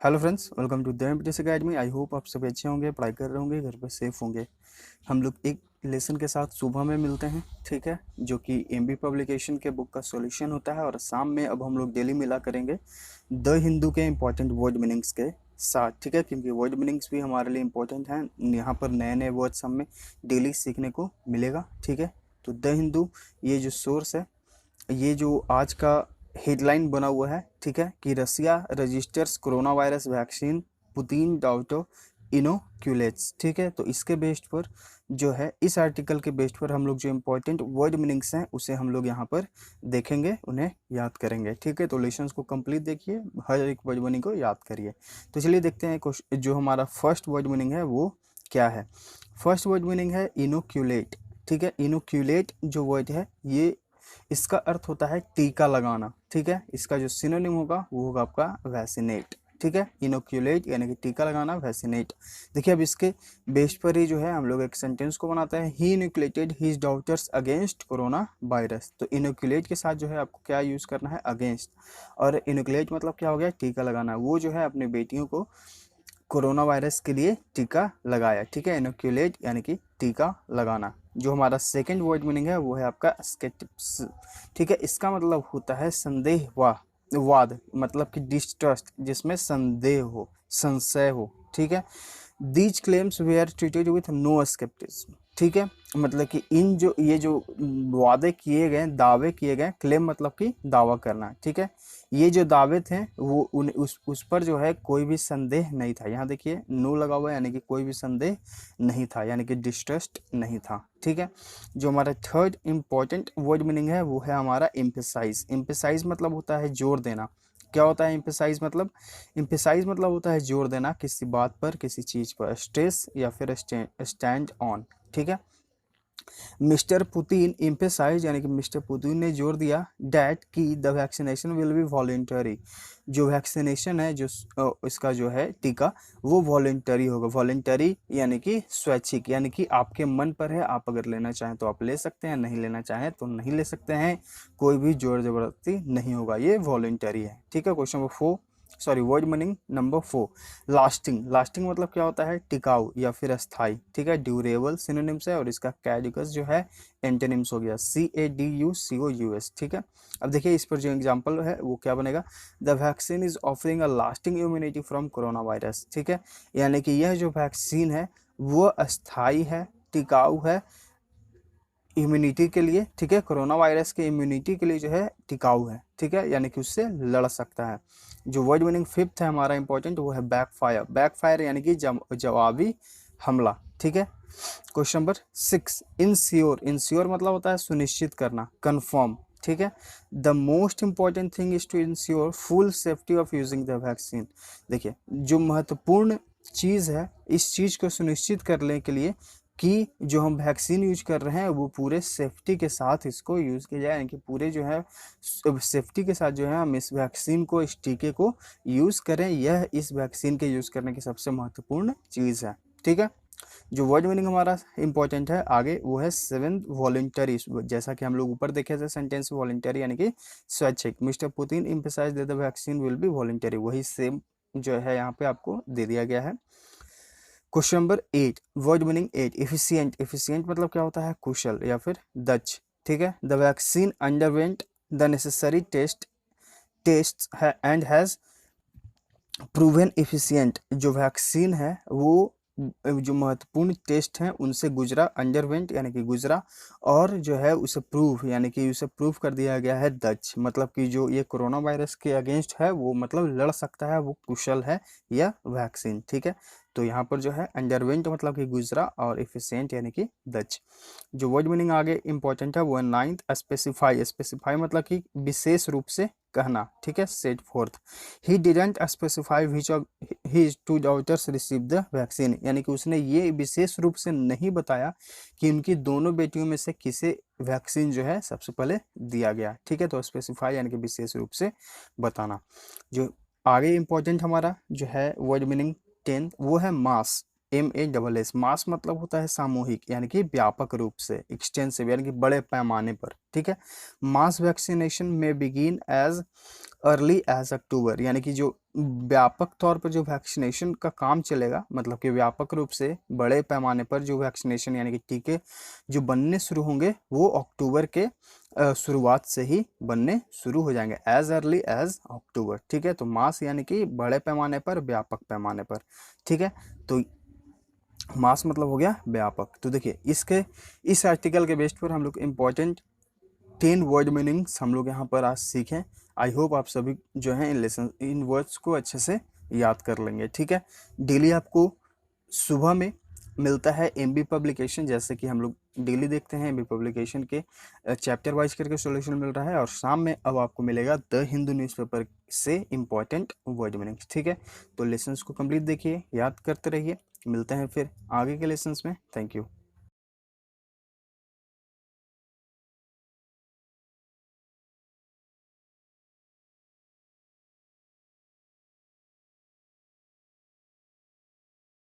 Hello friends, welcome to the MPTC academy. I hope आप सभी अच्छे होंगे, पढ़ाई कर रहे होंगे, घर पे सेफ होंगे। हम लोग एक लेसन के साथ सुबह में मिलते हैं, ठीक है, जो कि एमबी पब्लिकेशन के बुक का सॉल्यूशन होता है। और शाम में अब हम लोग डेली मिला करेंगे द हिंदू के इंपॉर्टेंट वर्ड मीनिंग्स के साथ, ठीक है, क्योंकि वर्ड मीनिंग्स भी हमारे लिए इंपॉर्टेंट हैं। यहाँ पर नए नए वर्ड्स हमें डेली सीखने को मिलेगा, ठीक है। तो द हिंदू, ये जो सोर्स है, ये जो आज का हेडलाइन बना हुआ है, ठीक है, कि Russia registers corona virus vaccine, Putin daughter inoculates, ठीक है। तो इसके बेस्ड पर जो है, इस आर्टिकल के बेस्ड पर हम लोग जो इम्पोर्टेंट वर्ड मीनिंग्स हैं उसे हम लोग यहाँ पर देखेंगे, उन्हें याद करेंगे, ठीक है। तो लेसन्स को कंप्लीट देखिए, हर एक वर्ड मीनिंग को याद करिए। तो चलिए देखते हैं जो हमारा फर्स्ट वर्ड मीनिंग है वो क्या है। फर्स्ट वर्ड मीनिंग है इनोक्यूलेट, ठीक है। इनोक्यूलेट जो वर्ड है, ये इसका अर्थ होता है टीका लगाना, ठीक है। इसका जो सिनोनिम होगा वो होगा आपका वैक्सीनेट, ठीक है। इनोक्यूलेट यानी कि टीका लगाना, वैक्सीनेट। देखिए अब इसके बेस पर ही जो है हम लोग एक सेंटेंस को बनाते हैं, he inoculated his daughters against corona virus. तो इनोक्यूलेट के साथ जो है आपको क्या यूज करना है, अगेंस्ट। और इनोक्यूलेट मतलब क्या हो गया, टीका लगाना। वो जो है अपनी बेटियों को कोरोना वायरस के लिए टीका लगाया, ठीक है। इनोक्यूलेट यानी कि टीका लगाना। जो हमारा सेकंड वर्ड मीनिंग है वो है आपका स्केप्टिक्स, ठीक है। इसका मतलब होता है वाद, मतलब कि डिस्ट्रस्ट, जिसमें संदेह हो, संशय हो, ठीक है। These claims were treated with no scepticism, ठीक है। मतलब कि ये जो वादे किए गए, दावे किए गए, क्लेम मतलब कि दावा करना, ठीक है। ये जो दावे थे वो उस पर जो है कोई भी संदेह नहीं था। यहाँ देखिए नो लगा हुआ है, यानी कि कोई भी संदेह नहीं था, यानी कि डिस्ट्रस्ट नहीं था, ठीक है। जो हमारा थर्ड इंपॉर्टेंट वर्ड मीनिंग है वो है हमारा एम्फेसाइज। एम्फेसाइज मतलब होता है जोर देना। क्या होता है एम्फेसाइज मतलब? एम्फेसाइज मतलब होता है जोर देना किसी बात पर, किसी चीज पर, स्ट्रेस या फिर स्टैंड ऑन, ठीक है। मिस्टर पुतिन एम्फेसाइज यानी कि मिस्टर पुतिन ने जोर दिया डैट कि the vaccination will be voluntary. जो वैक्सीनेशन है, जो इसका जो है टीका, वो वॉलेंटरी होगा। वॉलेंटरी यानी कि स्वैच्छिक, यानी कि आपके मन पर है, आप अगर लेना चाहें तो आप ले सकते हैं, नहीं लेना चाहें तो नहीं ले सकते हैं। कोई भी जोर जबरदस्ती नहीं होगा, ये वॉलेंटरी है, ठीक है। Question number 4, sorry, word meaning number 4, lasting. Lasting मतलब क्या होता है, टिकाऊ या फिर अस्थाई, ठीक है। ड्यूरेबल सिनोनिम्स है और इसका कैडिकस जो है एंटोनिम्स हो गया, CADUCOUS, ठीक है। अब देखिए इस पर जो एग्जांपल है वो क्या बनेगा, the vaccine is offering a lasting immunity from corona virus, ठीक है। यानी कि यह जो वैक्सीन है वो अस्थाई है, टिकाऊ है इम्यूनिटी के लिए, ठीक है। कोरोना वायरस के इम्यूनिटी के लिए जो है टिकाऊ है, ठीक है, यानी कि उससे लड़ सकता है। जो वर्ड मीनिंग फिफ्थ है हमारा इंपॉर्टेंट, वो है बैकफायर। बैकफायर यानी कि जवाबी हमला, ठीक है। Question number 6, ensure. इंश्योर मतलब होता है सुनिश्चित करना, कंफर्म, ठीक है। The most important thing is to ensure full safety of using the vaccine. देखिए जो महत्वपूर्ण चीज़ है, इस चीज़ को सुनिश्चित करने के लिए कि जो हम वैक्सीन यूज कर रहे हैं वो पूरे सेफ्टी के साथ इसको यूज़ किया जाए, यानी कि पूरे जो है सेफ्टी के साथ जो है हम इस वैक्सीन को, इस टीके को यूज़ करें। यह इस वैक्सीन के यूज़ करने की सबसे महत्वपूर्ण चीज़ है, ठीक है। जो वर्ड मीनिंग हमारा इंपॉर्टेंट है आगे वो है सेवेंथ, वॉलंटरी। जैसा कि हम लोग ऊपर देखे थे सेंटेंस, वॉलंटरी यानी कि स्वैच्छिक। Mister Putin emphasise that the vaccine will be voluntary, वही सेम जो है यहाँ पे आपको दे दिया गया है। Question number 8, word meaning 8, efficient. Efficient मतलब क्या होता है, कुशल या फिर दक्ष, ठीक है। The vaccine underwent the necessary test and has proven efficient. जो वैक्सीन है वो जो महत्वपूर्ण टेस्ट हैं उनसे गुजरा, अंडरवेंट यानी कि गुजरा, और जो है उसे प्रूव यानी कि उसे प्रूव कर दिया गया है दक्ष, मतलब कि जो ये कोरोना वायरस के अगेंस्ट है वो मतलब लड़ सकता है, वो कुशल है यह वैक्सीन, ठीक है। तो यहाँ पर जो है अंडरवेंट मतलब कि गुजरा, और एफिशिएंट यानी कि दक्ष। जो वर्ड मीनिंग आगे इंपॉर्टेंट है वो है नाइन्थ, स्पेसिफाई। स्पेसिफाई मतलब कि विशेष रूप से कहना, ठीक है, set forth. He didn't specify which of his two daughters receive the vaccine, यानी कि उसने ये विशेष रूप से नहीं बताया कि उनकी दोनों बेटियों में से किसे वैक्सीन जो है सबसे पहले दिया गया, ठीक है। तो स्पेसिफाई यानी कि विशेष रूप से बताना। जो आगे इंपॉर्टेंट हमारा जो है वर्ड मीनिंग 10, वो है मास। MASS। मास मतलब होता है सामूहिक, यानी कि व्यापक रूप से, एक्सटेंसिव यानी कि बड़े पैमाने पर, ठीक है। मास वैक्सीनेशन में बिगिन एज अर्ली एज अक्टूबर, यानी कि जो व्यापक तौर पर जो वैक्सीनेशन का काम चलेगा, मतलब कि व्यापक रूप से बड़े पैमाने पर जो वैक्सीनेशन यानी कि टीके जो बनने शुरू होंगे वो अक्टूबर के शुरुआत से ही बनने शुरू हो जाएंगे, एज अर्ली एज अक्टूबर। ठीक है, तो मास यानी कि बड़े पैमाने पर, व्यापक पैमाने पर। ठीक है, तो मास मतलब हो गया व्यापक। तो देखिए इस आर्टिकल के बेस पर हम लोग इम्पोर्टेंट 10 वर्ड मीनिंग्स हम लोग यहाँ पर आज सीखें। आई होप आप सभी जो है इन वर्ड्स को अच्छे से याद कर लेंगे। ठीक है, डेली आपको सुबह में मिलता है एमबी पब्लिकेशन, जैसे कि हम लोग डेली देखते हैं एमबी पब्लिकेशन के चैप्टर वाइज करके सॉल्यूशन मिल रहा है, और शाम में अब आपको मिलेगा द हिंदू न्यूज़पेपर से इम्पॉर्टेंट वर्ड मीनिंग्स। ठीक है, तो लेसन्स को कंप्लीट देखिए, याद करते रहिए। मिलते हैं फिर आगे के लेसन्स में। Thank you.